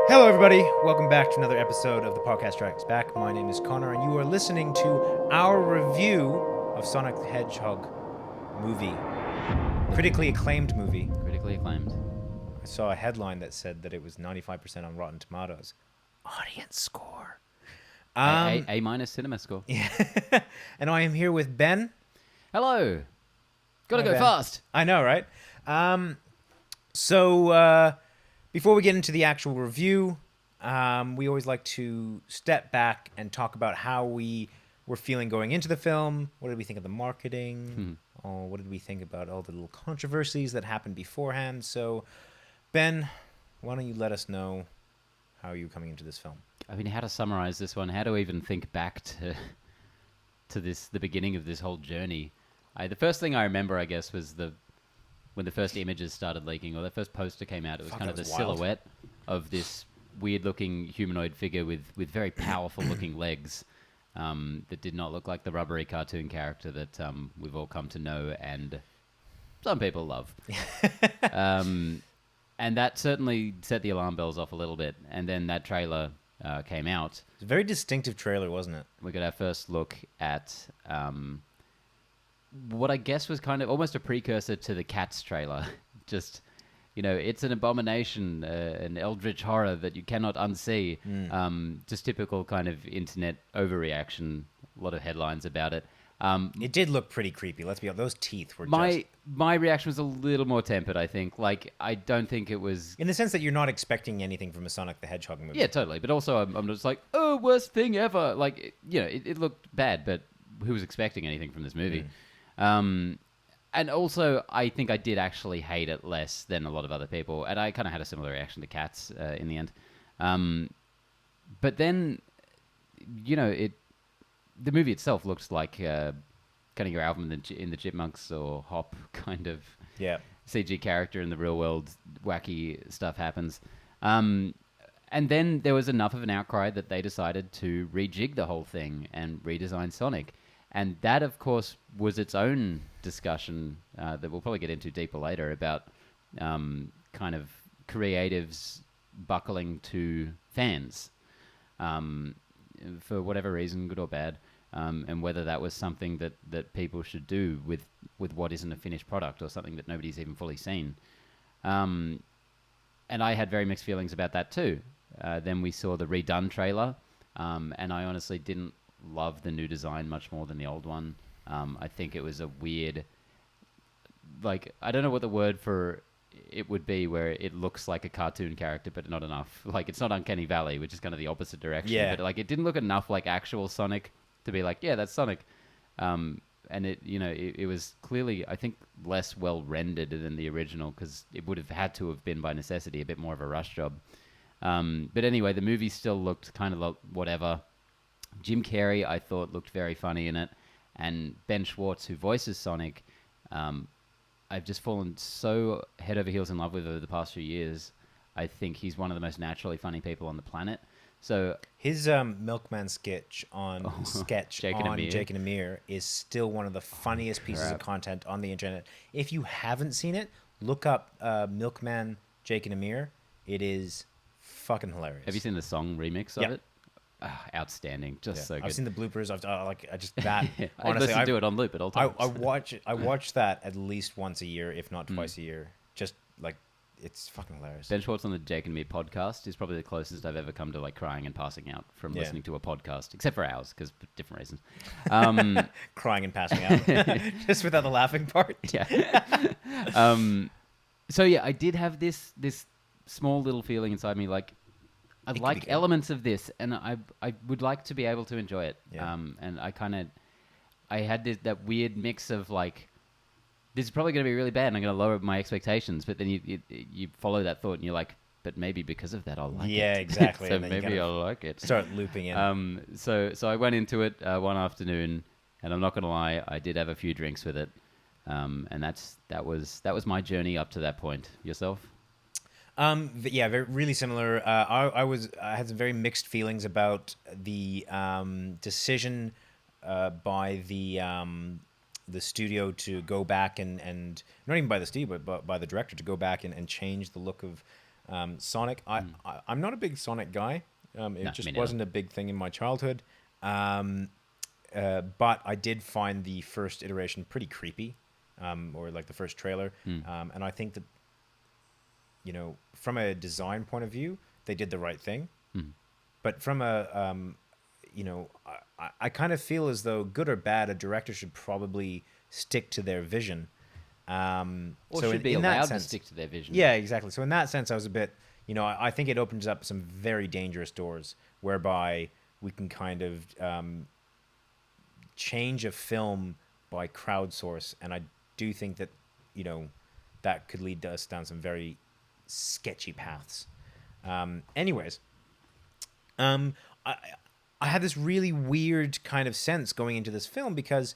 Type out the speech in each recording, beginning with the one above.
Hello, everybody. Welcome back to another episode of the Podcast Strikes Back. My name is Connor, and you are listening to our review of Sonic the Hedgehog movie. Critically acclaimed movie. Critically acclaimed. I saw a headline that said that it was 95% on Rotten Tomatoes. Audience score. A minus cinema score. Yeah. And I am here with Ben. Hello. Gotta Hi, go Ben. fast. I know, right? Before we get into the actual review, we always like to step back and talk about how we were feeling going into the film. What did we think of the marketing? What did we think about all the little controversies that happened beforehand? So, Ben, why don't you let us know how you're coming into this film? I mean, how to summarize this one? How to even think back to the beginning of this whole journey? The first thing I remember, I guess, was when the first images started leaking, or the first poster came out. It was kind of the silhouette of this weird-looking humanoid figure with very powerful-looking legs that did not look like the rubbery cartoon character that we've all come to know and some people love. And that certainly set the alarm bells off a little bit. And then that trailer came out. It's a very distinctive trailer, wasn't it? We got our first look at what I guess was kind of almost a precursor to the Cats trailer. Just, it's an abomination, an eldritch horror that you cannot unsee. Just typical kind of internet overreaction. A lot of headlines about it. It did look pretty creepy. Let's be honest. Those teeth were My reaction was a little more tempered, I think. Like, I don't think it was... In the sense that you're not expecting anything from a Sonic the Hedgehog movie. Yeah, totally. But also, I'm just like, oh, worst thing ever. Like, it looked bad, but who was expecting anything from this movie? And also, I think I did actually hate it less than a lot of other people. And I kind of had a similar reaction to Cats in the end. But then, the movie itself looks like kind of your album in the Chipmunks or Hop kind of CG character in the real world. Wacky stuff happens. And then there was enough of an outcry that they decided to rejig the whole thing and redesign Sonic. And that, of course, was its own discussion that we'll probably get into deeper later about kind of creatives buckling to fans for whatever reason, good or bad, and whether that was something that people should do with what isn't a finished product or something that nobody's even fully seen. And I had very mixed feelings about that too. Then we saw the redone trailer, and I honestly didn't love the new design much more than the old one. I think it was a weird, like, I don't know what the word for it would be, where it looks like a cartoon character but not enough. Like, it's not Uncanny Valley, which is kind of the opposite direction. Yeah. But like, it didn't look enough like actual Sonic to be like, yeah, that's Sonic. And it was clearly, I think, less well rendered than the original, because it would have had to have been by necessity a bit more of a rush job. But anyway, the movie still looked kind of like whatever. Jim Carrey, I thought, looked very funny in it. And Ben Schwartz, who voices Sonic, I've just fallen so head over heels in love with over the past few years. I think he's one of the most naturally funny people on the planet. So his Milkman sketch on Jake and Amir is still one of the funniest pieces of content on the internet. If you haven't seen it, look up Milkman, Jake and Amir. It is fucking hilarious. Have you seen the song remix of it? Outstanding, just so good. I've seen the bloopers. Honestly, I listen to it on loop at all times. I watch that at least once a year, if not twice a year. Just like, it's fucking hilarious. Ben Schwartz on the Jake and Me podcast is probably the closest I've ever come to like crying and passing out from listening to a podcast, except for ours, because for different reasons. Crying and passing out, just without the laughing part. Yeah. So yeah, I did have this small little feeling inside me, like, I like elements of this, and I would like to be able to enjoy it. Yeah. And I had that weird mix of like, this is probably going to be really bad, and I'm going to lower my expectations. But then you follow that thought, and you're like, but maybe because of that, I'll like it. Yeah, exactly. So maybe I'll like it. Start looping in. So I went into it one afternoon, and I'm not going to lie, I did have a few drinks with it, and that was my journey up to that point. Yourself? Really similar. I had some very mixed feelings about the decision by the studio to go back and not even by the studio, but by the director to go back and change the look of Sonic. I'm not a big Sonic guy. It No, just me neither. wasn't a big thing in my childhood. But I did find the first iteration pretty creepy, or like the first trailer. And I think that, from a design point of view, they did the right thing. But from I kind of feel as though, good or bad, a director should probably stick to their vision. Or So should be in that allowed to sense- stick to their vision. Yeah, exactly. So in that sense, I was a bit, I think it opens up some very dangerous doors whereby we can kind of change a film by crowdsource, and I do think that that could lead us down some very sketchy paths. Anyways, I had this really weird kind of sense going into this film because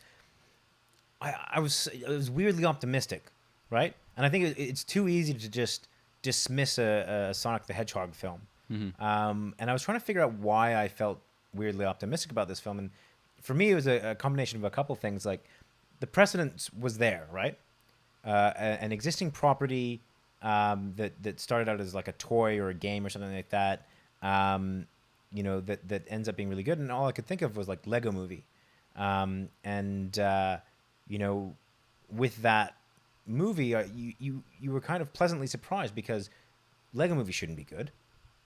I was weirdly optimistic, right? And I think it's too easy to just dismiss a Sonic the Hedgehog film. And I was trying to figure out why I felt weirdly optimistic about this film. And for me, it was a combination of a couple things. Like, the precedent was there, right? An existing property that started out as like a toy or a game or something like that, that ends up being really good. And all I could think of was like Lego Movie. With that movie, you were kind of pleasantly surprised because Lego Movie shouldn't be good.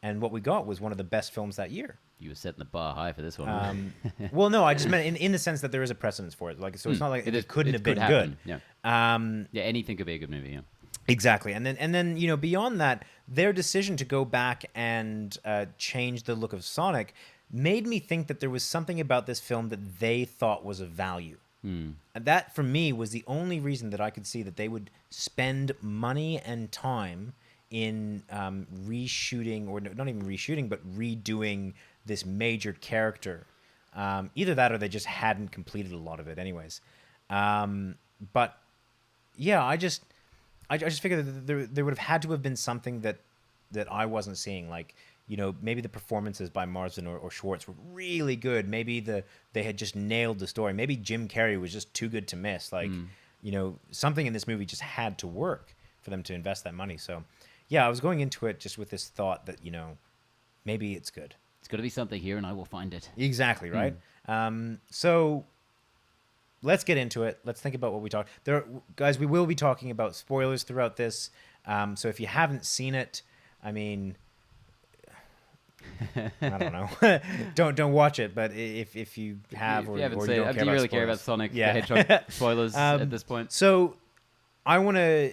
And what we got was one of the best films that year. You were setting the bar high for this one. Well, no, I just meant in the sense that there is a precedence for it. Like, so it's not like it couldn't have been happen. good. Yeah. Yeah, anything could be a good movie. Yeah. Exactly. And then beyond that, their decision to go back and change the look of Sonic made me think that there was something about this film that they thought was of value. And that, for me, was the only reason that I could see that they would spend money and time in reshooting, or not even reshooting, but redoing this major character. Either that or they just hadn't completed a lot of it anyways. But yeah, I just figured that there would have had to have been something that I wasn't seeing. Like, maybe the performances by Marsden or Schwartz were really good. Maybe they had just nailed the story. Maybe Jim Carrey was just too good to miss. Like, something in this movie just had to work for them to invest that money. So yeah, I was going into it just with this thought that, maybe it's good. It's got to be something here, and I will find it. Exactly, right? So let's get into it. Let's think about what we talked. Guys, we will be talking about spoilers throughout this. So if you haven't seen it, I mean, I don't know. don't watch it. But if you have, If you haven't or seen you it, don't do care you about really care about spoilers. Sonic Yeah. the Hedgehog spoilers at this point? So I want to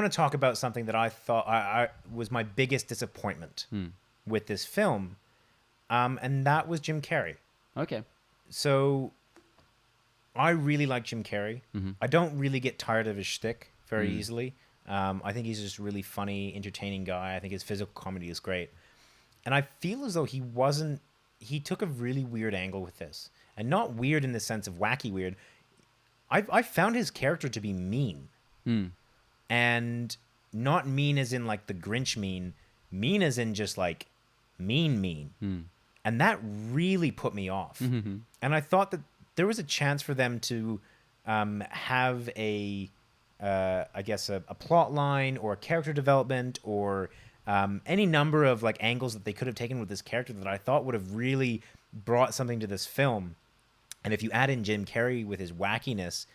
talk about something that I thought I was my biggest disappointment with this film, and that was Jim Carrey. Okay. So I really like Jim Carrey. I don't really get tired of his shtick very easily. I think he's just a really funny, entertaining guy. I think his physical comedy is great. And I feel as though he took a really weird angle with this. And not weird in the sense of wacky weird. I found his character to be mean. And not mean as in like the Grinch mean as in just like mean. And that really put me off. And I thought that there was a chance for them to have a plot line or a character development or any number of like angles that they could have taken with this character that I thought would have really brought something to this film. And if you add in Jim Carrey with his wackiness,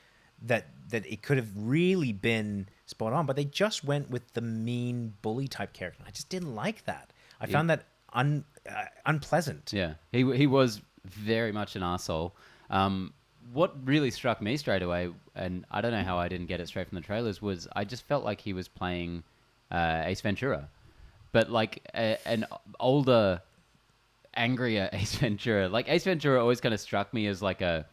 that it could have really been spot on. But they just went with the mean bully type character. I just didn't like that. I found that unpleasant. Yeah, he was very much an arsehole. What really struck me straight away, and I don't know how I didn't get it straight from the trailers, was I just felt like he was playing Ace Ventura, but like an older, angrier Ace Ventura. Like, Ace Ventura always kind of struck me as like a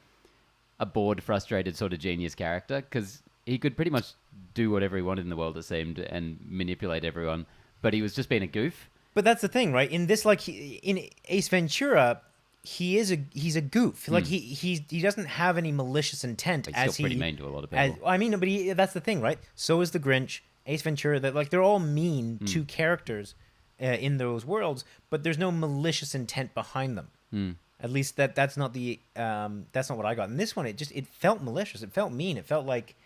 bored, frustrated sort of genius character, because he could pretty much do whatever he wanted in the world, it seemed, and manipulate everyone, but he was just being a goof. But that's the thing, right? In this, like, in Ace Ventura, he's a goof. Like, he doesn't have any malicious intent. He's still pretty mean to a lot of people. But that's the thing, right? So is the Grinch, Ace Ventura. That, like, they're all mean to characters in those worlds, but there's no malicious intent behind them. At least that's not what I got. In this one, it felt malicious. It felt mean. It felt like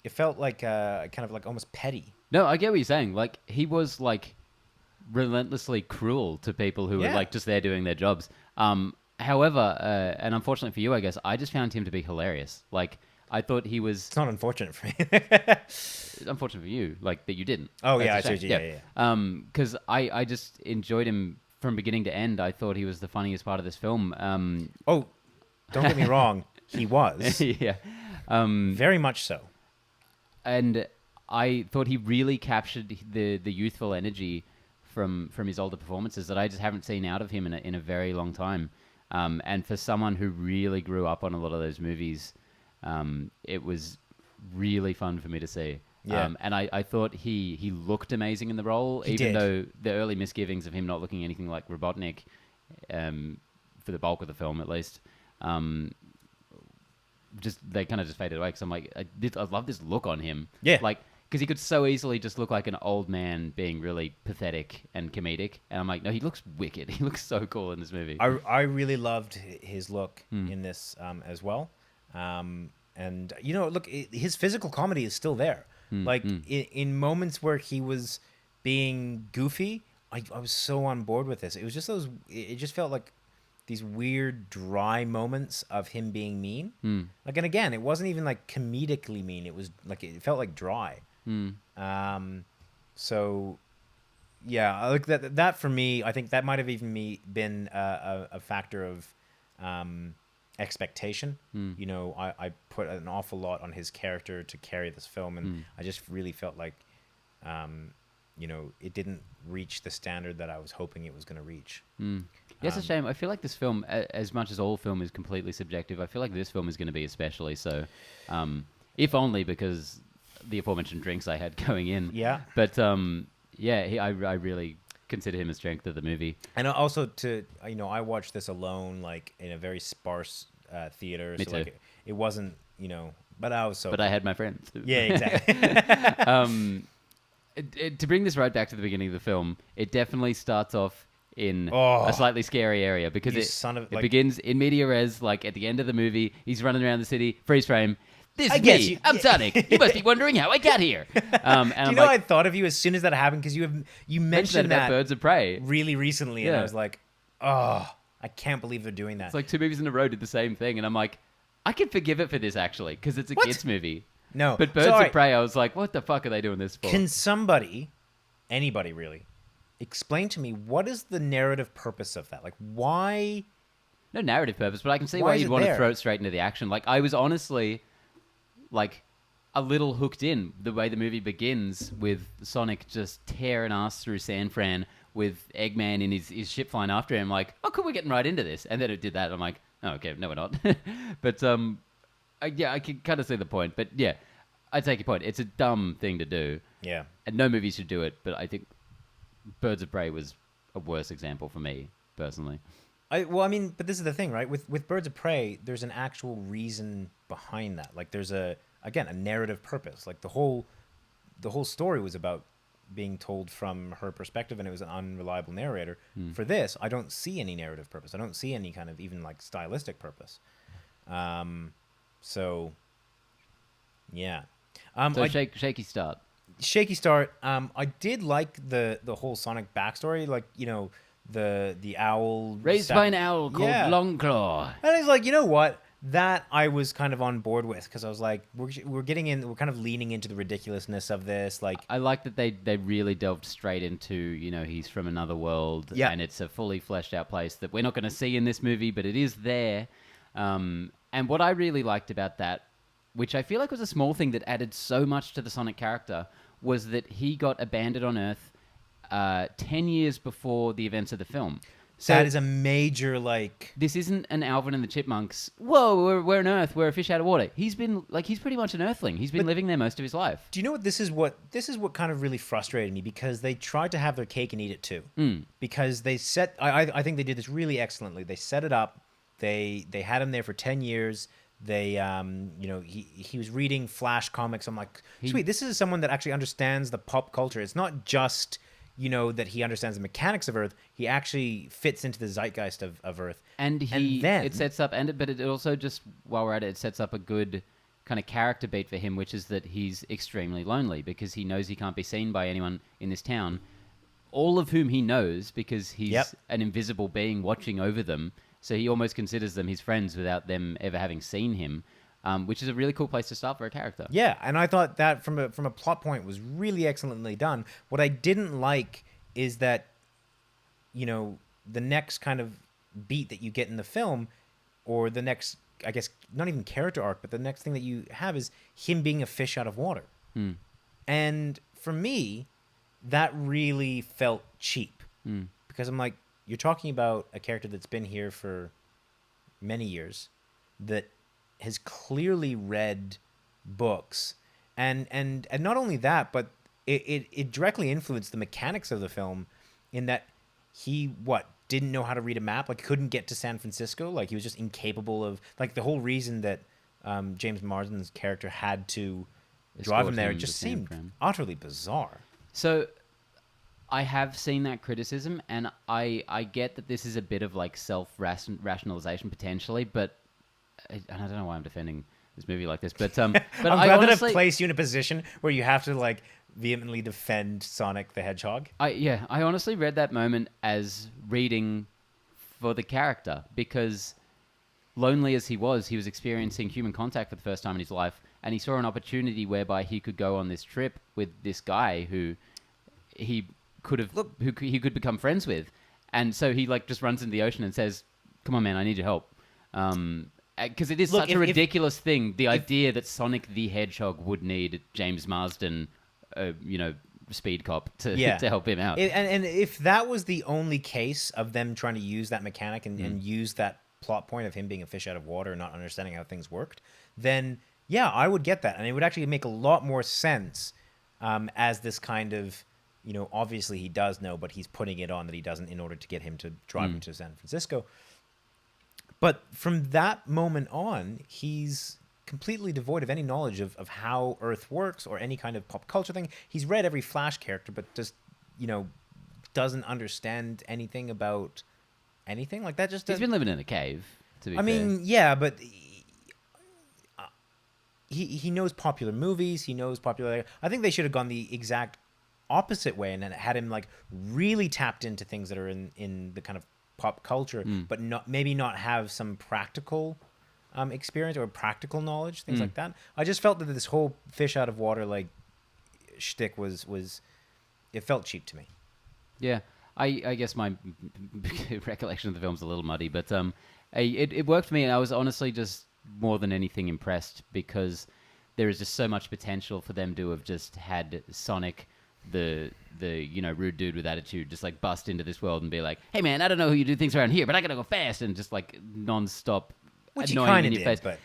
kind of like almost petty. No, I get what you're saying. Like, he was, like, relentlessly cruel to people who were, Yeah. like, just there doing their jobs. However, and unfortunately for you, I guess, I just found him to be hilarious. Like, I thought he was... It's not unfortunate for me. Unfortunate for you, like, that you didn't. Oh, That's yeah, a I see what shame. you- yeah. Because I just enjoyed him from beginning to end. I thought he was the funniest part of this film. Oh, don't get me wrong. He was. Yeah. Very much so. And I thought he really captured the youthful energy from his older performances that I just haven't seen out of him in a very long time. And for someone who really grew up on a lot of those movies, it was really fun for me to see. Yeah. And I thought he looked amazing in the role, He even did. though the early misgivings of him not looking anything like Robotnik, for the bulk of the film at least, just they kind of just faded away. Because I'm like, I love this look on him. Yeah. Like, because he could so easily just look like an old man being really pathetic and comedic. And I'm like, no, he looks wicked. He looks so cool in this movie. I really loved his look in this as well. And, you know, look, his physical comedy is still there. Like, in moments where he was being goofy, I was so on board with this. It was just it just felt like these weird, dry moments of him being mean. Like, and again, it wasn't even, like, comedically mean. It was, like, it felt like dry. So, yeah, like that for me, I think that might have even been a factor of expectation. You know, I put an awful lot on his character to carry this film, and I just really felt like, you know, it didn't reach the standard that I was hoping it was going to reach. Yeah, it's a shame. I feel like this film, as much as all film is completely subjective, I feel like this film is going to be especially so. If only because the aforementioned drinks I had going in. Yeah. But yeah, I really consider him a strength of the movie. And also you know, I watched this alone, like in a very sparse theater. Me so too. like it wasn't, you know, but I was so. But I had my friends. Yeah, exactly. To bring this right back to the beginning of the film, it definitely starts off in Oh, a slightly scary area because you it son of- it like- begins in media res, like at the end of the movie. He's running around the city, freeze frame. This I is guess me. you- I'm Sonic. You must be wondering how I got here. And Do I'm you know like, I thought of you as soon as that happened because you mentioned mentioned about that Birds of Prey. really recently, and Yeah. I was like, oh, I can't believe they're doing that. It's like 2 movies in a row did the same thing, and I'm like, I can forgive it for this actually because it's a What? kids movie. No, But Birds So, of alright, Prey, I was like, what the fuck are they doing this for? Can somebody, anybody really, explain to me what is the narrative purpose of that? Like, why? No narrative purpose, but I can see Why why is you'd it want to there? throw it straight into the action. Like, I was honestly, like, a little hooked in the way the movie begins with Sonic just tearing ass through San Fran with Eggman in his ship flying after him. Like, oh, cool, we're getting right into this. And then it did that. I'm like, oh, okay, no, we're not. But, yeah, I can kind of see the point. But, yeah, I take your point. It's a dumb thing to do. Yeah, And no movie should do it. But I think Birds of Prey was a worse example for me, personally. well, I mean, but this is the thing, right? With Birds of Prey, there's an actual reason behind that. Like, there's a narrative purpose. Like the whole story was about being told from her perspective, and it was an unreliable narrator. For this, I don't see any narrative purpose. I don't see any kind of even like stylistic purpose. So, yeah. So shaky start. Shaky start. I did like the whole Sonic backstory. Like, you know, the owl Raised by an owl called Yeah. Longclaw. And I was like, you know what? That I was kind of on board with because I was like, we're kind of leaning into the ridiculousness of this. Like, I like that they really delved straight into, you know, he's from another world. Yeah. And it's a fully fleshed out place that we're not going to see in this movie, but it is there. And what I really liked about that, which I feel like was a small thing that added so much to the Sonic character, was that he got abandoned on Earth 10 years before the events of the film. So that is a major, like... this isn't an Alvin and the Chipmunks. Whoa, we're an Earth. We're a fish out of water. He's pretty much an Earthling. He's been living there most of his life. Do you know what this is? What kind of really frustrated me, because they tried to have their cake and eat it too. Because they set, I think they did this really excellently. They set it up. They had him there for 10 years. They, you know, he was reading Flash comics. I'm like, sweet, this is someone that actually understands the pop culture. It's not just, you know, that he understands the mechanics of Earth. He actually fits into the zeitgeist of Earth. And then it sets up, but it also just, while we're at it, it sets up a good kind of character beat for him, which is that he's extremely lonely because he knows he can't be seen by anyone in this town, all of whom he knows because he's Yep. an invisible being watching over them. So he almost considers them his friends without them ever having seen him, which is a really cool place to start for a character. Yeah, and I thought that from a plot point was really excellently done. What I didn't like is that, you know, the next kind of beat that you get in the film, or the next, I guess, not even character arc, but the next thing that you have is him being a fish out of water. And for me, that really felt cheap. Because I'm like, you're talking about a character that's been here for many years, that has clearly read books, and not only that, but it directly influenced the mechanics of the film, in that he didn't know how to read a map, like couldn't get to San Francisco, like he was just incapable of, like, the whole reason that James Marsden's character had to drive Escort him there, him it just to San seemed Fran. utterly bizarre. So I have seen that criticism, and I get that this is a bit of like self-rationalization potentially, but and I don't know why I'm defending this movie like this, but I'm I glad that honestly, it placed you in a position where you have to like vehemently defend Sonic the Hedgehog. I honestly read that moment as reading for the character, because lonely as he was experiencing human contact for the first time in his life, and he saw an opportunity whereby he could go on this trip with this guy who he he could become friends with, and so he like just runs into the ocean and says, "Come on, man, I need your help." Because it is such a ridiculous thing, the idea that Sonic the Hedgehog would need James Marsden, speed cop to help him out. And if that was the only case of them trying to use that mechanic and use that plot point of him being a fish out of water and not understanding how things worked, then yeah, I would get that. And it would actually make a lot more sense as this kind of, obviously he does know, but he's putting it on that he doesn't in order to get him to drive him to San Francisco. But from that moment on, he's completely devoid of any knowledge of how Earth works or any kind of pop culture thing. He's read every Flash character, but just, doesn't understand anything about anything. Like that just He's been living in a cave, to be fair. I mean, yeah, but he knows popular movies. He knows popular... I think they should have gone the exact opposite way and then had him like really tapped into things that are in the kind of pop culture, but maybe not have some practical experience or practical knowledge, things like that. I just felt that this whole fish out of water like shtick was it felt cheap to me. Yeah, I guess my recollection of the film's a little muddy, but it worked for me, and I was honestly just more than anything impressed because there is just so much potential for them to have just had Sonic, the rude dude with attitude, just like bust into this world and be like, "Hey man, I don't know who you do things around here, but I gotta go fast," and just like non-stop Which he annoying kind in of your did, face. but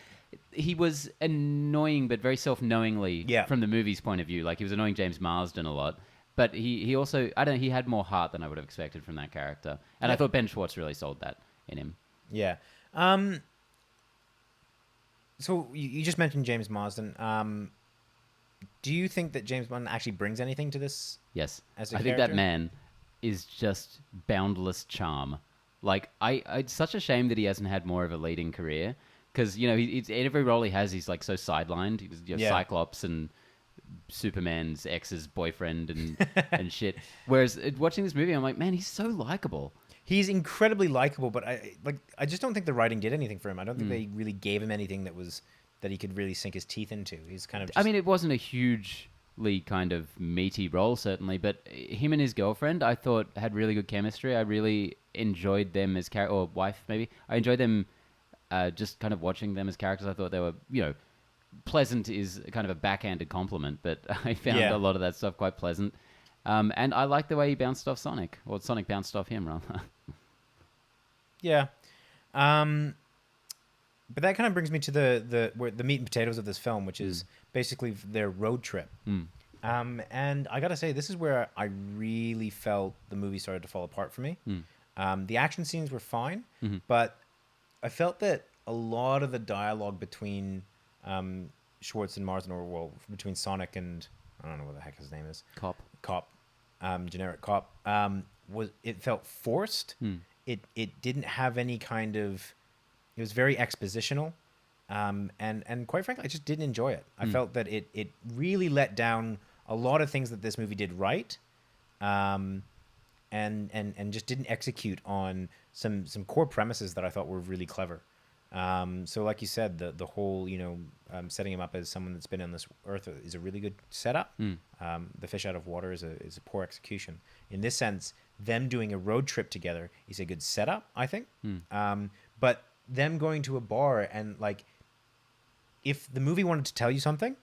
He was annoying, but very self-knowingly from the movie's point of view. Like he was annoying James Marsden a lot, but he also, I don't know, he had more heart than I would have expected from that character, and I thought Ben Schwartz really sold that in him. Yeah. So you just mentioned James Marsden. Do you think that James Marsden actually brings anything to this? Yes. As a I think that man is just boundless charm. Like, it's such a shame that he hasn't had more of a leading career. Because, in every role he has, he's like so sidelined. He's Cyclops and Superman's ex's boyfriend and shit. Whereas watching this movie, I'm like, man, he's so likable. He's incredibly likable, but I just don't think the writing did anything for him. I don't think they really gave him anything that he could really sink his teeth into. He's kind of just... I mean, it wasn't a hugely kind of meaty role, certainly, but him and his girlfriend, I thought, had really good chemistry. I really enjoyed them as or wife, maybe. I enjoyed them just kind of watching them as characters. I thought they were, pleasant is kind of a backhanded compliment, but I found a lot of that stuff quite pleasant. And I like the way he bounced off Sonic, or Sonic bounced off him, rather. Yeah. But that kind of brings me to the meat and potatoes of this film, which is basically their road trip. And I gotta say, this is where I really felt the movie started to fall apart for me. The action scenes were fine, but I felt that a lot of the dialogue between Schwartz and Marsden, between Sonic and, I don't know what the heck his name is. Cop. Generic cop. It felt forced. It didn't have any kind of... It was very expositional. And quite frankly, I just didn't enjoy it. I felt that it really let down a lot of things that this movie did right, and just didn't execute on some core premises that I thought were really clever. So like you said, the whole, setting him up as someone that's been on this earth is a really good setup. The fish out of water is a poor execution. In this sense, them doing a road trip together is a good setup, I think. But them going to a bar and like, if the movie wanted to tell you something,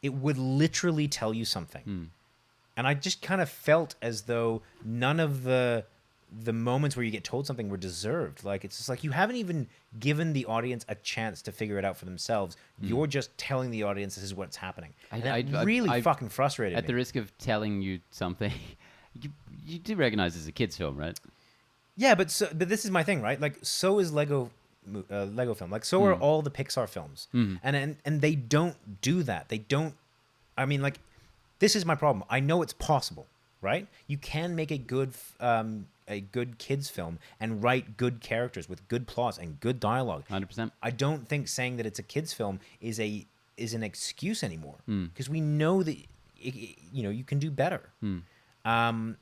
it would literally tell you something. And I just kind of felt as though none of the moments where you get told something were deserved. Like, it's just like you haven't even given the audience a chance to figure it out for themselves. You're just telling the audience this is what's happening. And that really fucking frustrated me. At the risk of telling you something, you do recognize it's a kid's film, right? Yeah, but this is my thing, right? Like, so is Lego film. Like, so are all the Pixar films. And they don't do that. They don't. I mean, like, this is my problem. I know it's possible, right? You can make a good kids film and write good characters with good plots and good dialogue. 100%. I don't think saying that it's a kids film is an excuse anymore, because we know that you can do better. And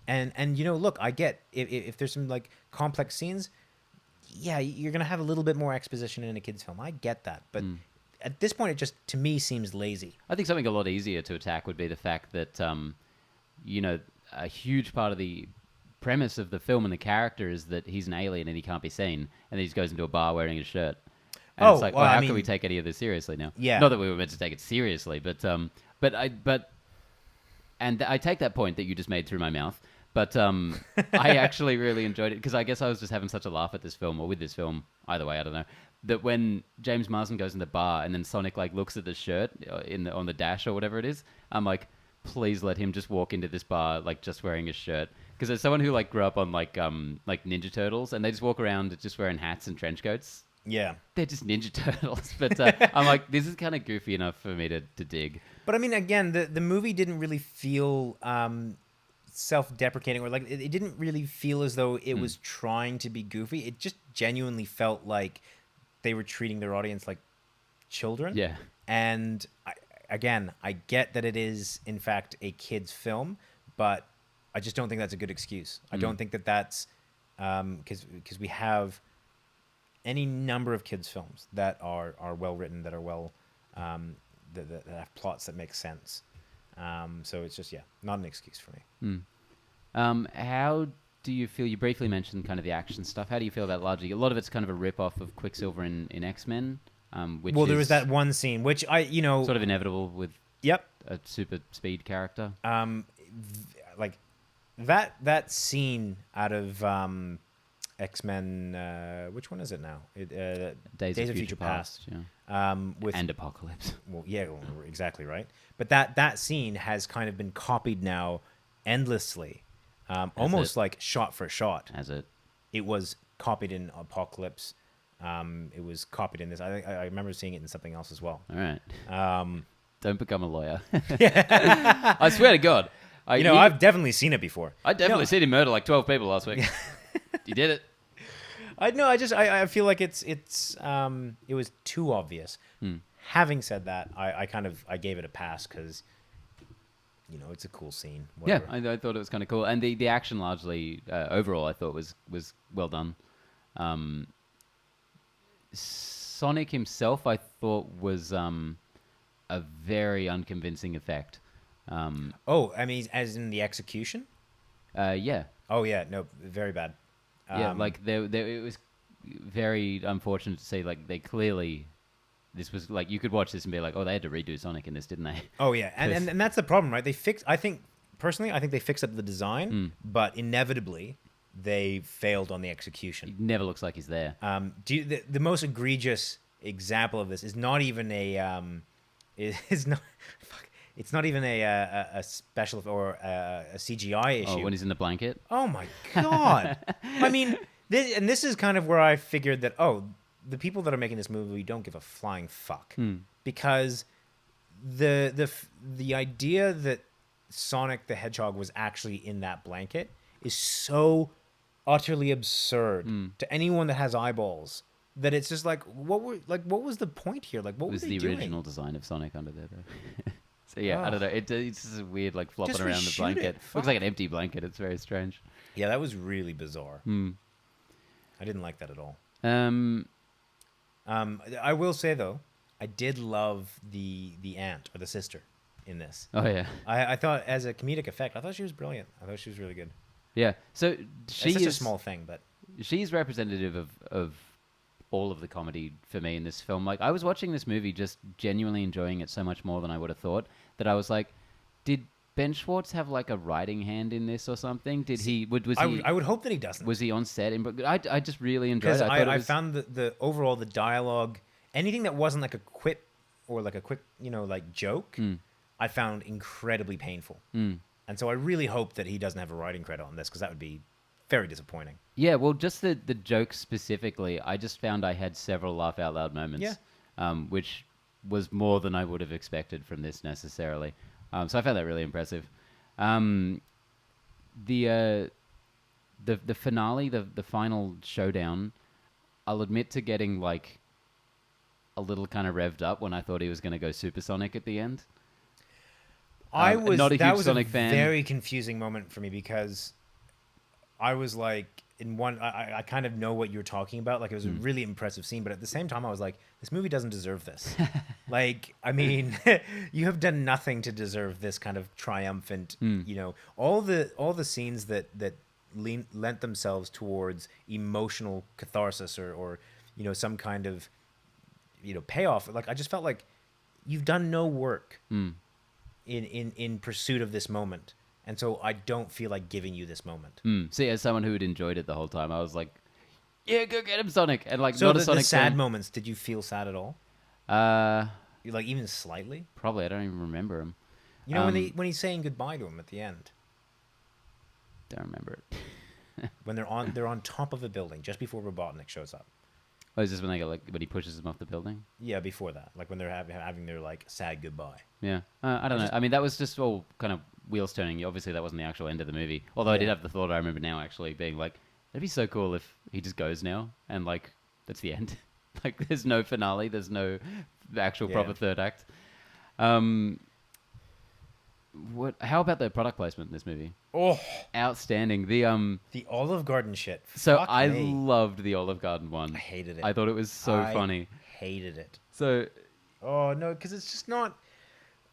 look, I get if there's some like complex scenes, yeah, you're gonna have a little bit more exposition in a kids film. I get that, but at this point, it just to me seems lazy. I think something a lot easier to attack would be the fact that a huge part of the premise of the film and the character is that he's an alien and he can't be seen, and then he just goes into a bar wearing his shirt. And it's like, well, how can we take any of this seriously now? Yeah. Not that we were meant to take it seriously, but I take that point that you just made through my mouth. But I actually really enjoyed it because I guess I was just having such a laugh at this film, or with this film, either way, I don't know. That when James Marsden goes in the bar and then Sonic like looks at the shirt on the dash or whatever it is, I'm like, please let him just walk into this bar like just wearing his shirt. Because as someone who like grew up on like Ninja Turtles, and they just walk around just wearing hats and trench coats. Yeah, they're just Ninja Turtles. But I'm like, this is kind of goofy enough for me to dig. But I mean, again, the movie didn't really feel self-deprecating, or like it didn't really feel as though it was trying to be goofy. It just genuinely felt like they were treating their audience like children. Yeah. And I get that it is in fact a kid's film, but I just don't think that's a good excuse. I don't think that's because we have any number of kids films that are well written, that are well that have plots that make sense. So it's just not an excuse for me. How do you feel? You briefly mentioned kind of the action stuff. How do you feel about largely? A lot of it's kind of a rip-off of Quicksilver in X-Men. Which there was that one scene which sort of inevitable with a super speed character. Like that scene out of X-Men. Which one is it now? Days of Future Past. With and Apocalypse. Well, yeah, exactly right. But that scene has kind of been copied now endlessly, almost like shot for shot. It was copied in Apocalypse. It was copied in this. I remember seeing it in something else as well. All right. Don't become a lawyer. I swear to God. I've definitely seen it before. I definitely seen him murder like 12 people last week. You did it. I feel like it was too obvious. Having said that, I gave it a pass because it's a cool scene. Whatever. Yeah, I thought it was kind of cool, and the action largely overall I thought was well done. Sonic himself I thought was a very unconvincing effect. I mean, as in the execution? Yeah. Oh yeah, no, very bad. Like it was very unfortunate to see. Like they clearly, this was like you could watch this and be like, oh, they had to redo Sonic in this, didn't they? Oh yeah, and that's the problem, right? I think they fixed up the design, but inevitably they failed on the execution. It never looks like he's there. The most egregious example of this is not even it's not even a special or a CGI issue. Oh, when he's in the blanket? Oh my God. I mean, this is kind of where I figured that, the people that are making this movie don't give a flying fuck. Because the idea that Sonic the Hedgehog was actually in that blanket is so utterly absurd to anyone that has eyeballs. that it's just like what was the point here? Like what It were was they the doing? original design of Sonic under there, though. So yeah, I don't Ugh. know. It's just weird, like flopping Just around the reshoot blanket. it. Looks like Fuck. an empty blanket. It's very strange. Yeah, that was really bizarre. Hmm. I didn't like that at all. Um. I will say though, I did love the aunt or the sister in this. Oh yeah. I thought as a comedic effect, I thought she was brilliant. I thought she was really good. Yeah. So she It's such a is small thing, but she's representative of all of the comedy for me in this film. Like I was watching this movie just genuinely enjoying it so much more than I would have thought that I was like, did Ben Schwartz have like a writing hand in this or something? Did he was he I would hope that he doesn't. was he on set? I just really enjoyed Because it. I thought it I was found the overall the dialogue, anything that wasn't like a quip or like a quick like joke, Mm. I found incredibly painful. Mm. And so I really hope that he doesn't have a writing credit on this because that would be very disappointing. Yeah, well, just the jokes specifically, I just found I had several laugh out loud moments, which was more than I would have expected from this necessarily. So I found that really impressive. The finale, the final showdown, I'll admit to getting like a little kind of revved up when I thought he was going to go supersonic at the end. I was not a that huge was Sonic a fan. very confusing moment for me because I was like in one I kind of know what you're talking about. Like it was a really impressive scene, but at the same time I was like, this movie doesn't deserve this. Like, I mean, you have done nothing to deserve this kind of triumphant, all the scenes that lent themselves towards emotional catharsis or some kind of payoff. Like I just felt like you've done no work in pursuit of this moment. And so I don't feel like giving you this moment. See, as someone who had enjoyed it the whole time, I was like, yeah, go get him, Sonic. And like, So not a the Sonic sad fan. moments, did you feel sad at all? Like even slightly? Probably. I don't even remember him. When he's saying goodbye to him at the end, Don't remember it. when they're on top of a building just before Robotnik shows up. Oh, is this when they go like when he pushes him off the building? Yeah, before that, like when they're having their like sad goodbye. Yeah, I don't know. I mean, that was just all kind of wheels turning. Obviously, that wasn't the actual end of the movie. Although I did Yeah. have the thought I remember now actually being like, it'd be so cool if he just goes now and like that's the end. Like, there's no finale. There's no actual Yeah. proper third act. What? How about the product placement in this movie? Oh, Outstanding. The Olive Garden shit. So Fuck I me. loved the Olive Garden one. I hated it. I thought it was so I funny. Hated it. So Oh no, because it's just not.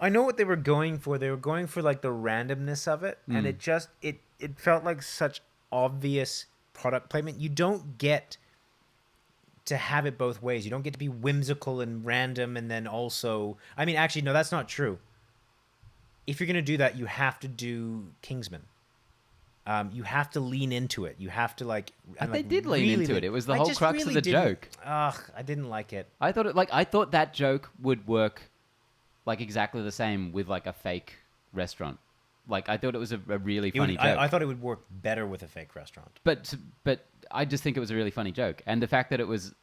I know what they were going for. They were going for like the randomness of it, and it just it felt like such obvious product placement. You don't get to have it both ways. You don't get to be whimsical and random, and then also, I mean, actually, no, that's not true. If you're gonna do that, you have to do Kingsman. You have to lean into it. You have to like. But they did lean into it. It was the whole crux of the joke. Ugh, I didn't like it. I thought that joke would work like exactly the same with like a fake restaurant. Like I thought it was a really funny joke. I thought it would work better with a fake restaurant. But I just think it was a really funny joke. And the fact that it was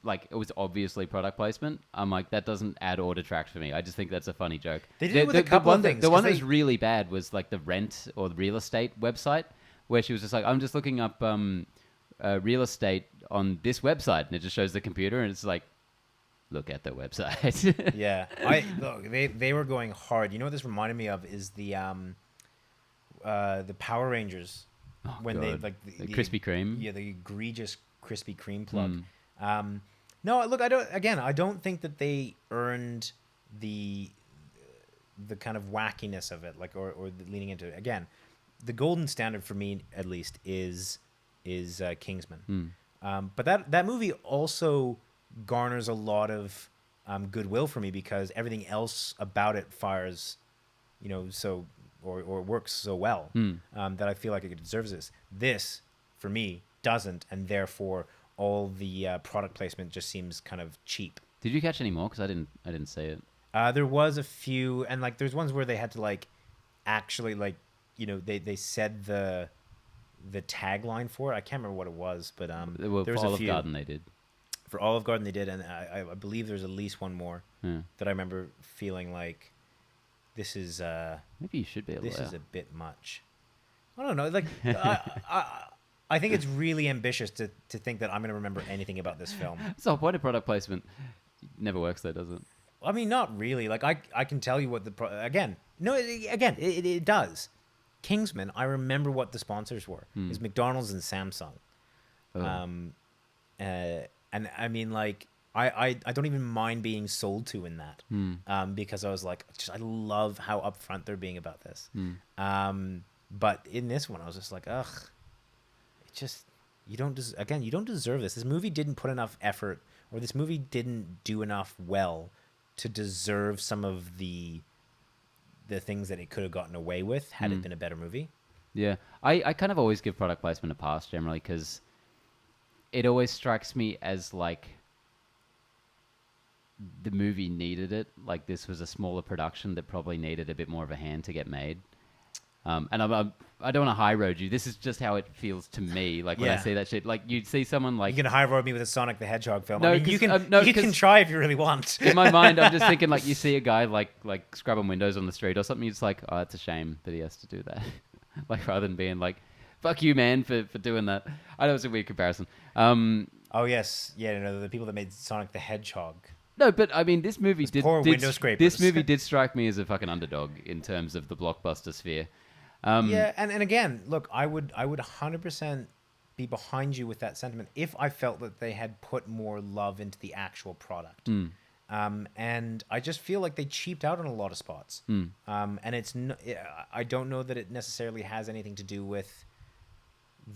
obviously product placement, I'm like, that doesn't add or detract for me. I just think that's a funny joke. They did it with a couple of things. The one that was really bad was like the rent or the real estate website where she was just like, I'm just looking up real estate on this website. And it just shows the computer and it's like, look at the website. Yeah, look, they were going hard. You know what this reminded me of is the Power Rangers when they God. like The Krispy Kreme? Yeah, the egregious Krispy Kreme plug. No, look, I don't think that they earned the kind of wackiness of it, like or the leaning into it. Again, the golden standard for me, at least, is Kingsman. But that movie also garners a lot of goodwill for me because everything else about it fires, so or works so well that I feel like it deserves this. This, for me, doesn't, and therefore all the product placement just seems kind of cheap. Did you catch any more? Because I didn't say it. There was a few, and like there's ones where they had to like actually like they said the tagline for it. I can't remember what it was, but there was for a Olive few. Garden they did. For Olive Garden they did, and I believe there's at least one more that I remember feeling like this is Maybe you should be able this to. is a bit much. I don't know, like I think it's really ambitious to think that I'm going to remember anything about this film. It's the whole point of product placement. Never works though, does it? I mean, not really. Like I can tell you what again. No, it does. Kingsman. I remember what the sponsors were. It's McDonald's and Samsung. Oh. And I mean, like I don't even mind being sold to in that. Because I was like, I love how upfront they're being about this. But in this one, I was just like, ugh. It just you don't deserve this. This movie didn't put enough effort, or this movie didn't do enough well to deserve some of the things that it could have gotten away with had it been a better movie. Yeah, I kind of always give product placement a pass generally because it always strikes me as like the movie needed it. Like this was a smaller production that probably needed a bit more of a hand to get made. And I don't want to high road you. This is just how it feels to me. Like when I see that shit, like you'd see someone like you can high road me with a Sonic the Hedgehog film. No, I mean, you can try if you really want. In my mind, I'm just thinking like you see a guy like scrubbing windows on the street or something. It's like, oh, it's a shame that he has to do that. Like rather than being like, fuck you, man, for doing that. I know it's a weird comparison. Oh yes, yeah. No, the people that made Sonic the Hedgehog. No, but I mean, this movie window scrapers. This movie did strike me as a fucking underdog in terms of the blockbuster sphere. Yeah, and again, look, I would 100% be behind you with that sentiment if I felt that they had put more love into the actual product. And I just feel like they cheaped out on a lot of spots. And I don't know that it necessarily has anything to do with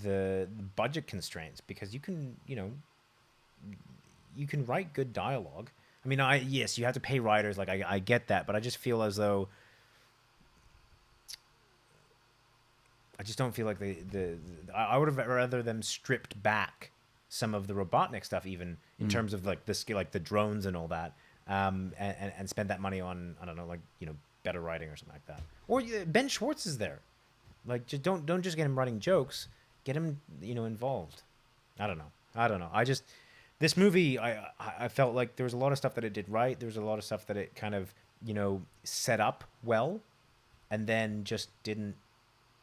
the budget constraints, because you can write good dialogue. I mean, yes, you have to pay writers. Like I get that, but I just feel as though I just don't feel like I would have rather them stripped back some of the Robotnik stuff, even in terms of like the skill, like the drones and all that, and spend that money on, I don't know, like, better writing or something like that. Or Ben Schwartz is there, like just don't just get him writing jokes, get him involved. I don't know. This movie, I felt like there was a lot of stuff that it did right. There was a lot of stuff that it kind of set up well, and then just didn't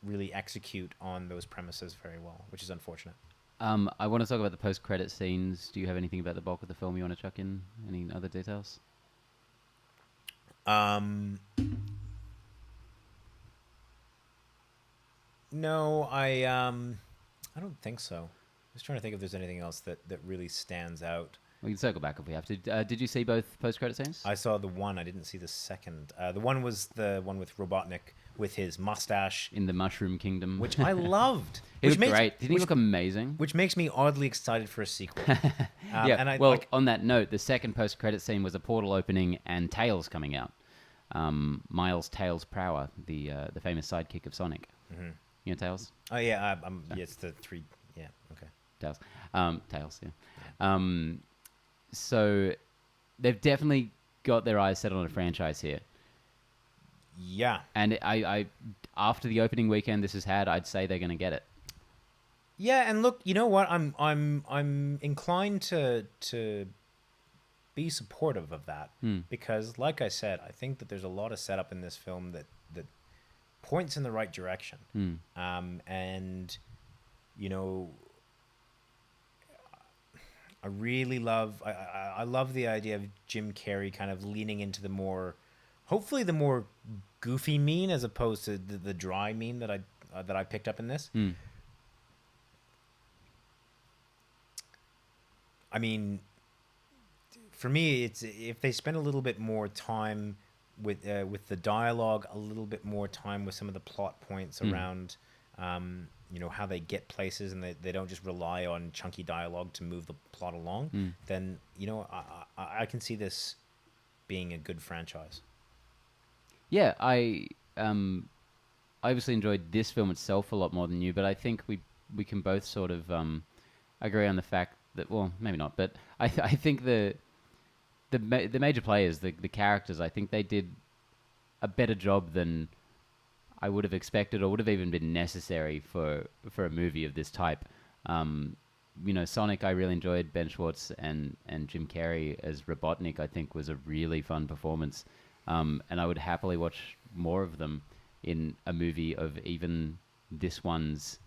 really execute on those premises very well, which is unfortunate. I want to talk about the post-credit scenes. Do you have anything about the bulk of the film you want to chuck in? Any other details? No, I don't think so. I was trying to think if there's anything else that really stands out. We can circle back if we have to. Did you see both post-credit scenes? I saw the one. I didn't see the second. The one was the one with Robotnik with his mustache in the Mushroom Kingdom, which I loved. He looked great. Didn't he look amazing? Which makes me oddly excited for a sequel. Yeah. And on that note, the second post-credit scene was a portal opening and Tails coming out. Miles Tails Prower, the famous sidekick of Sonic. Mm-hmm. You know Tails? Oh yeah, yeah, it's the three. Yeah, okay. Tails. Tails. Yeah. So they've definitely got their eyes set on a franchise here. Yeah. And I after the opening weekend this has had, I'd say they're going to get it. Yeah, and look, you know what? I'm inclined to be supportive of that because, like I said, I think that there's a lot of setup in this film that points in the right direction. And I really love I love the idea of Jim Carrey kind of leaning into the more, hopefully the more goofy mean as opposed to the dry mean that I picked up in this. I mean, for me, it's if they spend a little bit more time with the dialogue, a little bit more time with some of the plot points around, how they get places, and they don't just rely on chunky dialogue to move the plot along, then, I can see this being a good franchise. Yeah, I obviously enjoyed this film itself a lot more than you, but I think we can both sort of agree on the fact that, well, maybe not, but I think the major players, the characters, I think they did a better job than I would have expected or would have even been necessary for a movie of this type. Sonic, I really enjoyed. Ben Schwartz and Jim Carrey as Robotnik, I think, was a really fun performance. And I would happily watch more of them in a movie of even this one's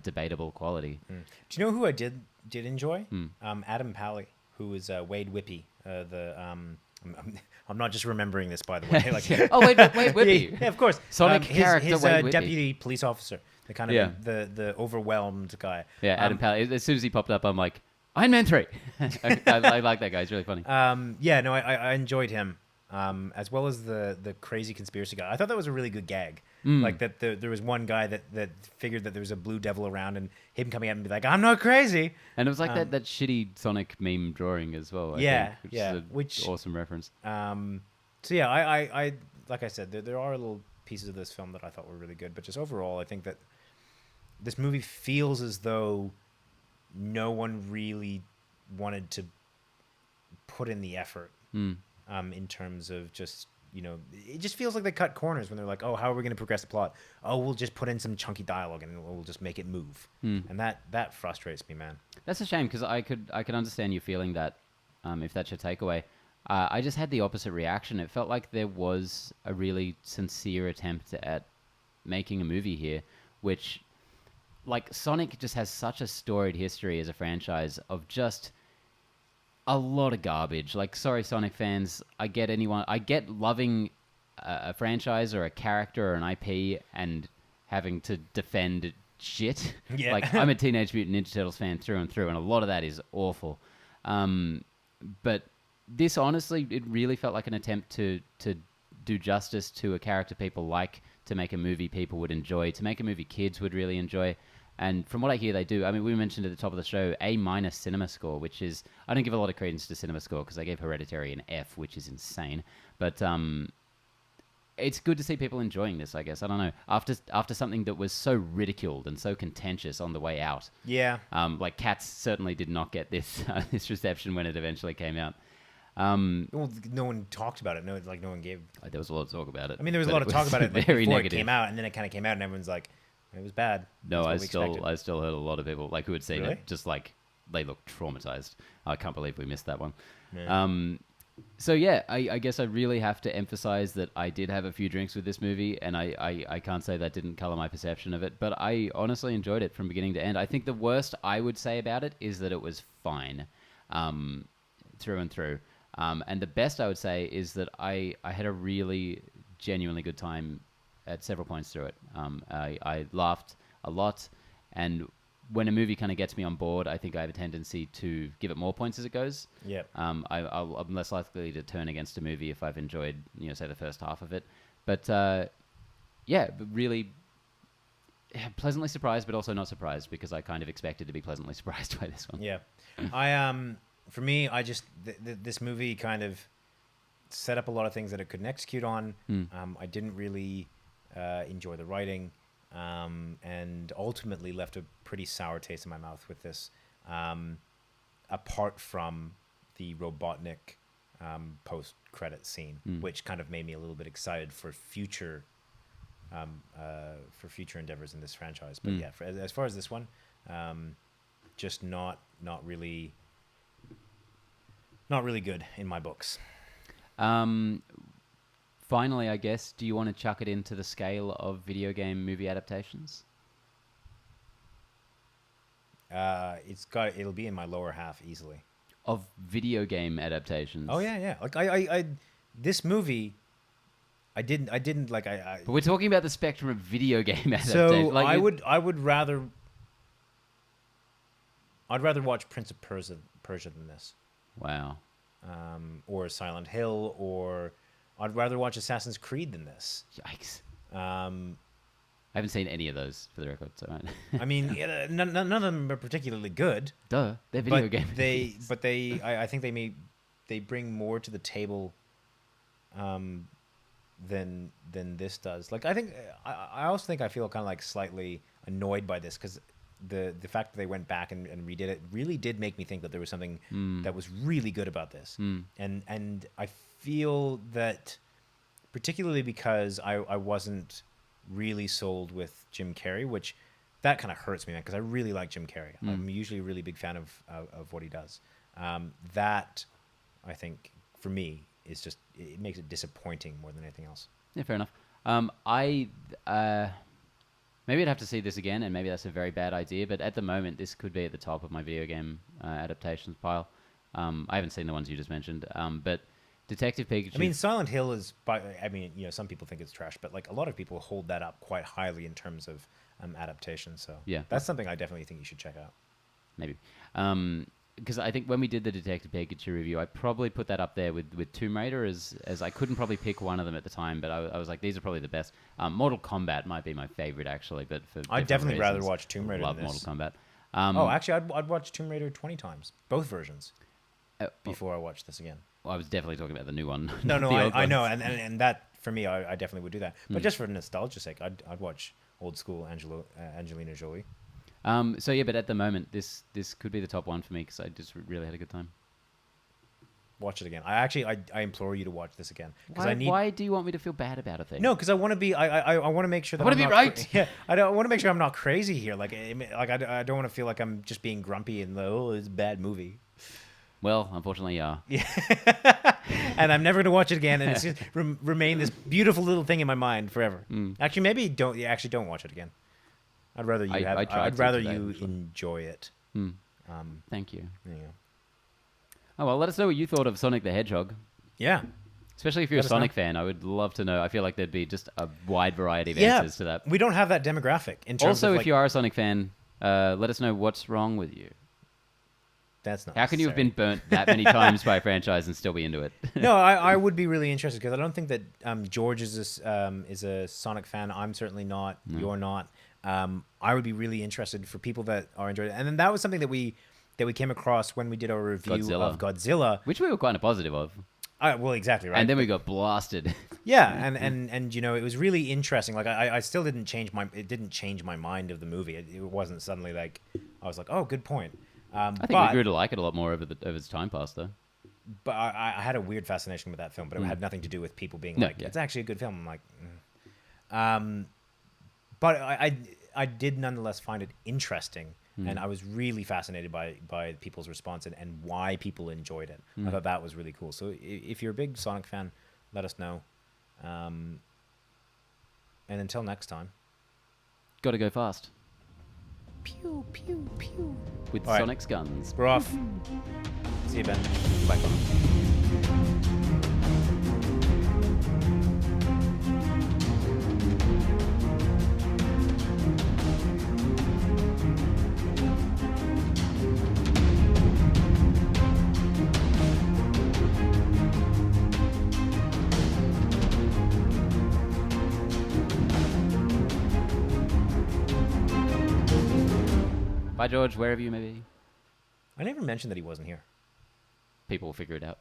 debatable quality. Do you know who I did enjoy? Hmm. Adam Pally, who is Wade Whippy. I'm not just remembering this, by the way. Like, Oh, wait, Whippy. yeah, of course. Sonic his, character his Wade Whippy. deputy police officer, the kind of Yeah. the overwhelmed guy. Yeah, Adam Pally. As soon as he popped up, I'm like, Iron Man 3. I like that guy. He's really funny. Yeah, no, I enjoyed him, as well as the crazy conspiracy guy. I thought that was a really good gag. Like that there was one guy that figured that there was a blue devil around, and him coming out and be like, "I'm not crazy." And it was like that shitty Sonic meme drawing as well. I Yeah, think, yeah, is which awesome reference. So yeah, I like I said, there are little pieces of this film that I thought were really good, but just overall, I think that this movie feels as though no one really wanted to put in the effort in terms of just, it just feels like they cut corners when they're like, oh, how are we going to progress the plot? Oh, we'll just put in some chunky dialogue and we'll just make it move. And that frustrates me, man. That's a shame because I could understand you feeling that if that's your takeaway. I just had the opposite reaction. It felt like there was a really sincere attempt at making a movie here, which, like, Sonic just has such a storied history as a franchise of just a lot of garbage. Like, sorry, Sonic fans, I get loving a franchise or a character or an IP and having to defend shit. Yeah. Like, I'm a Teenage Mutant Ninja Turtles fan through and through, and a lot of that is awful. But this, honestly, it really felt like an attempt to do justice to a character people like, to make a movie people would enjoy, to make a movie kids would really enjoy. And from what I hear, they do. I mean, we mentioned at the top of the show, A- cinema score, which is... I don't give a lot of credence to cinema score because I gave Hereditary an F, which is insane. But it's good to see people enjoying this, I guess. I don't know. After something that was so ridiculed and so contentious on the way out. Yeah. Like, Cats certainly did not get this this reception when it eventually came out. Well, no one talked about it. No one gave... There was a lot of talk about it. I mean, there was a lot of talk about it, like, very before negative. it came out, and then it kind of came out, and everyone's like, it was bad. No, I That's what we still heard a lot of people like who had seen Really? it, just like they looked traumatized. I can't believe we missed that one. Yeah. So yeah, I guess I really have to emphasize that I did have a few drinks with this movie, and I can't say that didn't color my perception of it, but I honestly enjoyed it from beginning to end. I think the worst I would say about it is that it was fine, through and through. And the best I would say is that I had a really genuinely good time at several points through it. I laughed a lot, and when a movie kind of gets me on board, I think I have a tendency to give it more points as it goes. Yeah. I'm less likely to turn against a movie if I've enjoyed, say the first half of it. But yeah, really pleasantly surprised, but also not surprised because I kind of expected to be pleasantly surprised by this one. Yeah. For me, I just this movie kind of set up a lot of things that it couldn't execute on. I didn't really enjoy the writing, and ultimately left a pretty sour taste in my mouth with this. Apart from the Robotnik post-credit scene, which kind of made me a little bit excited for future endeavors in this franchise. But yeah, as far as this one, just not really good in my books. Finally, I guess, do you want to chuck it into the scale of video game movie adaptations? It'll be in my lower half easily. Of video game adaptations? Oh yeah. Like I this movie, I didn't like I. But we're talking about the spectrum of video game adaptations. So like I'd rather watch Prince of Persia than this. Wow. Or Silent Hill, or I'd rather watch Assassin's Creed than this. Yikes. I haven't seen any of those, for the record. So I mean, none of them are particularly good. Duh, they're video games. I think they bring more to the table than this does. Like, I think I also think I feel kind of like slightly annoyed by this because the fact that they went back and redid it really did make me think that there was something that was really good about this. And I feel that particularly because I wasn't really sold with Jim Carrey, which that kind of hurts me, man, because I really like Jim Carrey. I'm usually a really big fan of what he does. That, I think, for me, is just, it makes it disappointing more than anything else. Yeah, fair enough. Maybe I'd have to see this again, and maybe that's a very bad idea. But at the moment, this could be at the top of my video game adaptations pile. I haven't seen the ones you just mentioned, but Detective Pikachu. I mean, Silent Hill is. Some people think it's trash, but like a lot of people hold that up quite highly in terms of adaptation. So yeah, that's something I definitely think you should check out. Maybe. Because I think when we did the Detective Pikachu review, I probably put that up there with Tomb Raider as I couldn't probably pick one of them at the time, but I was like, these are probably the best. Mortal Kombat might be my favorite, actually, but for I'd definitely reasons. rather watch Tomb Raider Love than this. Mortal Kombat. Actually, I'd watch Tomb Raider 20 times, both versions, before I watch this again. Well, I was definitely talking about the new one. No, not the old I one. know, and that, for me, I definitely would do that. But just for nostalgia's sake, I'd watch old school Angelina Jolie. So yeah, but at the moment, this could be the top one for me because I just really had a good time. Watch it again. I implore you to watch this again. Why do you want me to feel bad about a thing? No, because I want to be. I want to make sure that I want to be right. Yeah, I want to make sure I'm not crazy here. I don't want to feel like I'm just being grumpy and it's a bad movie. Well, unfortunately, yeah. And I'm never going to watch it again, and it's just remain this beautiful little thing in my mind forever. Actually, maybe don't watch it again. I'd rather you enjoy it. Thank you. Yeah. Oh well, let us know what you thought of Sonic the Hedgehog. Yeah. Especially if you're a Sonic fan, I would love to know. I feel like there'd be just a wide variety of answers to that. We don't have that demographic. Also, if you are a Sonic fan, let us know what's wrong with you. That's not. How can you have been burnt that many times by a franchise and still be into it? No, I would be really interested because I don't think that George is a Sonic fan. I'm certainly not. No. You're not. I would be really interested for people that are enjoying it. And then that was something that we came across when we did our review of Godzilla, which we were kind of positive of. Well, exactly right. And then we got blasted. Yeah, and it was really interesting. Like I still didn't change my mind of the movie. It wasn't suddenly like I was like, oh, good point. I think we grew to like it a lot more over its time passed, though. But I had a weird fascination with that film, but it had nothing to do with people being it's actually a good film. I'm like, but I did nonetheless find it interesting, and I was really fascinated by people's response and why people enjoyed it. I thought that was really cool. So if you're a big Sonic fan, let us know. And until next time, gotta go fast. Pew pew pew. With Sonic's guns. We're off. See you, Ben. Bye. Bye, George, wherever you may be. I never mentioned that he wasn't here. People will figure it out.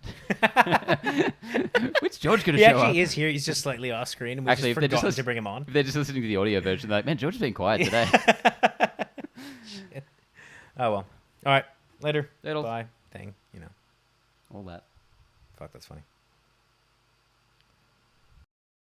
When's George going to show up? He actually is here. He's just slightly off screen, and we just forgot to bring him on. If they're just listening to the audio version, they're like, man, George has been quiet today. Shit. Oh, well. All right. Later. Later. Bye. Thing, All that. Fuck, that's funny.